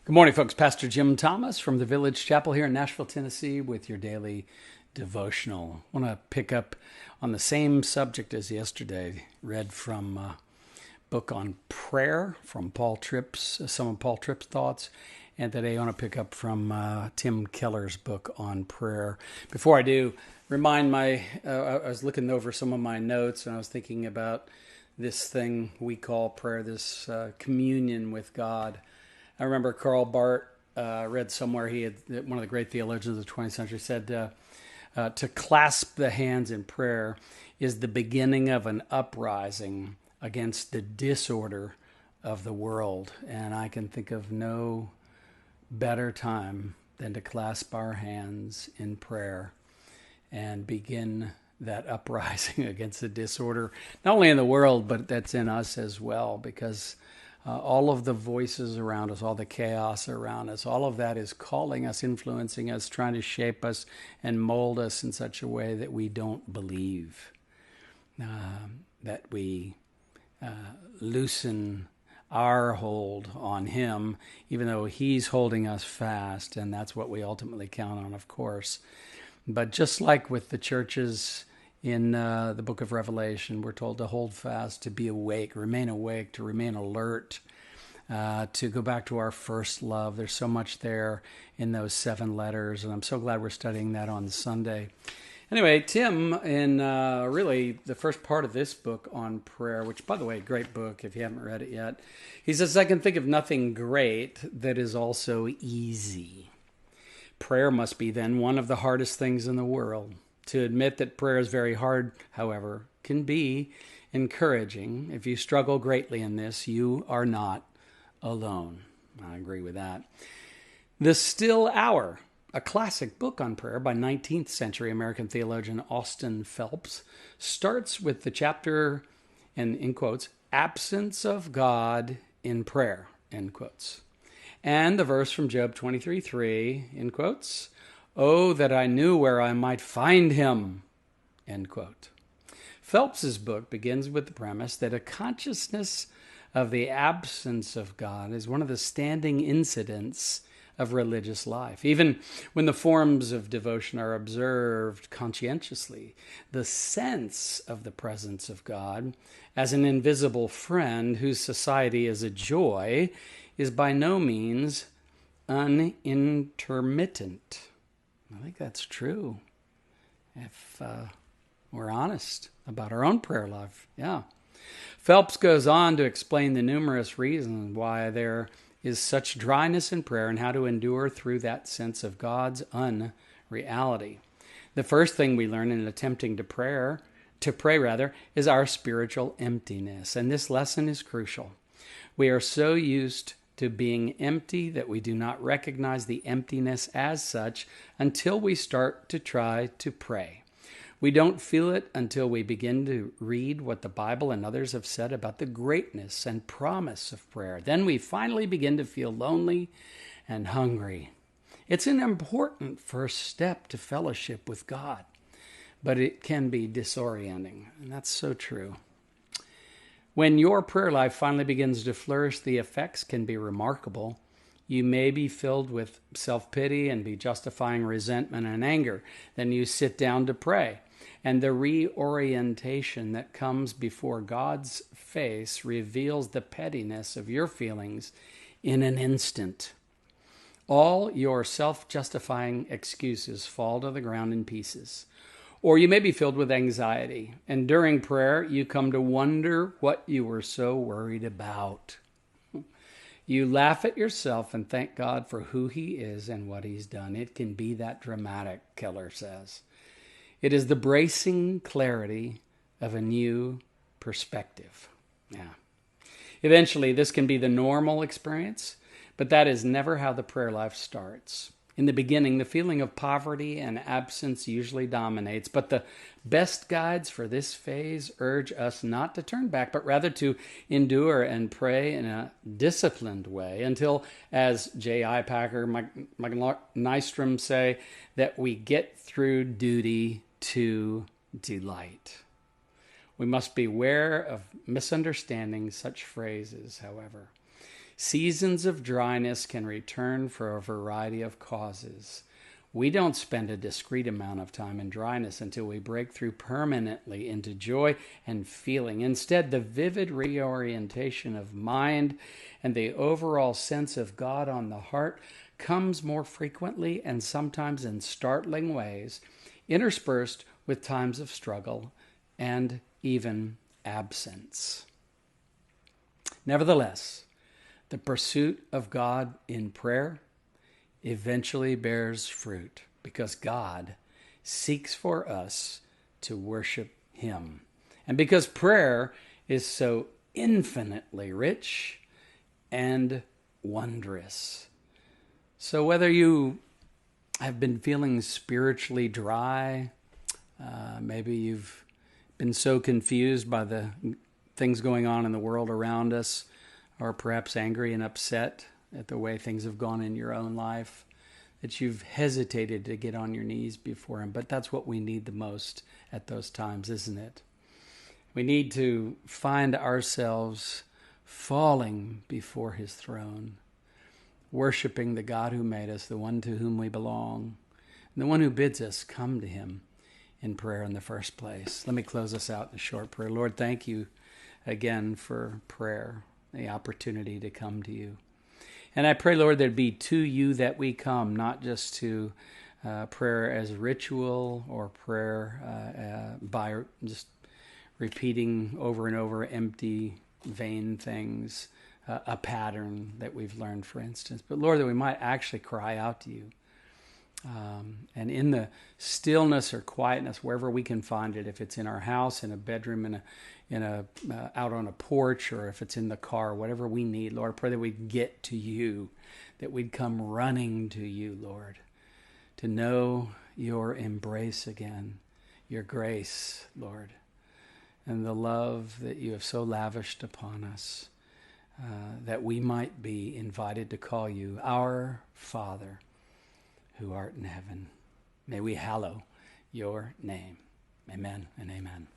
Good morning, folks. Pastor Jim Thomas from the Village Chapel here in Nashville, Tennessee, with your daily devotional. I want to pick up on the same subject as yesterday. Read from a book on prayer from Paul Tripp's, some of Paul Tripp's thoughts. And today I want to pick up from Tim Keller's book on prayer. Before I do, I was looking over some of my notes and I was thinking about this thing we call prayer, this communion with God. I remember Karl Barth read somewhere, one of the great theologians of the 20th century, said to clasp the hands in prayer is the beginning of an uprising against the disorder of the world. And I can think of no better time than to clasp our hands in prayer and begin that uprising against the disorder, not only in the world, but that's in us as well, because all of the voices around us, all the chaos around us, all of that is calling us, influencing us, trying to shape us and mold us in such a way that we don't believe, that we loosen our hold on Him, even though He's holding us fast, and that's what we ultimately count on, of course. But just like with the churches in the book of Revelation, we're told to hold fast, to be awake, to remain alert, to go back to our first love. There's so much there in those 7 letters, and I'm so glad we're studying that on Sunday. Anyway, Tim, in really the first part of this book on prayer, which, by the way, great book if you haven't read it yet, he says, I can think of nothing great that is also easy. Prayer must be then one of the hardest things in the world. To admit that prayer is very hard, however, can be encouraging. If you struggle greatly in this, you are not alone. I agree with that. The Still Hour, a classic book on prayer by 19th century American theologian Austin Phelps, starts with the chapter, and in quotes, absence of God in prayer, end quotes. And the verse from Job 23:3, in quotes, oh, that I knew where I might find him, end quote. Phelps's book begins with the premise that a consciousness of the absence of God is one of the standing incidents of religious life. Even when the forms of devotion are observed conscientiously, the sense of the presence of God as an invisible friend whose society is a joy is by no means unintermittent. I think that's true if we're honest about our own prayer life. Yeah. Phelps goes on to explain the numerous reasons why there is such dryness in prayer and how to endure through that sense of God's unreality. The first thing we learn in attempting to pray, is our spiritual emptiness. And this lesson is crucial. We are so used to being empty that we do not recognize the emptiness as such until we start to try to pray. We don't feel it until we begin to read what the Bible and others have said about the greatness and promise of prayer. Then we finally begin to feel lonely and hungry. It's an important first step to fellowship with God, but it can be disorienting, and that's so true. When your prayer life finally begins to flourish, the effects can be remarkable. You may be filled with self-pity and be justifying resentment and anger. Then you sit down to pray. And the reorientation that comes before God's face reveals the pettiness of your feelings in an instant. All your self-justifying excuses fall to the ground in pieces. Or you may be filled with anxiety, and during prayer, you come to wonder what you were so worried about. You laugh at yourself and thank God for who He is and what He's done. It can be that dramatic, Keller says. It is the bracing clarity of a new perspective. Yeah. Eventually, this can be the normal experience, but that is never how the prayer life starts. In the beginning, the feeling of poverty and absence usually dominates, but the best guides for this phase urge us not to turn back, but rather to endure and pray in a disciplined way until, as J.I. Packer, Michael Nystrom say, that we get through duty to delight. We must beware of misunderstanding such phrases, however. Seasons of dryness can return for a variety of causes. We don't spend a discrete amount of time in dryness until we break through permanently into joy and feeling. Instead, the vivid reorientation of mind and the overall sense of God on the heart comes more frequently and sometimes in startling ways, interspersed with times of struggle and even absence. Nevertheless, the pursuit of God in prayer eventually bears fruit because God seeks for us to worship Him. And because prayer is so infinitely rich and wondrous. So whether you have been feeling spiritually dry, maybe you've been so confused by the things going on in the world around us, or perhaps angry and upset at the way things have gone in your own life, that you've hesitated to get on your knees before Him. But that's what we need the most at those times, isn't it? We need to find ourselves falling before His throne, worshiping the God who made us, the one to whom we belong, and the one who bids us come to Him in prayer in the first place. Let me close us out in a short prayer. Lord, thank you again for prayer, the opportunity to come to you. And I pray, Lord, there'd be to you that we come, not just to prayer as ritual or prayer by just repeating over and over empty, vain things, a pattern that we've learned, for instance. But Lord, that we might actually cry out to you. And in the stillness or quietness, wherever we can find it, if it's in our house, in a bedroom, out on a porch, or if it's in the car, whatever we need, Lord, I pray that we'd get to you, that we'd come running to you, Lord, to know your embrace again, your grace, Lord, and the love that you have so lavished upon us, that we might be invited to call you our Father, who art in heaven. May we hallow your name. Amen and amen.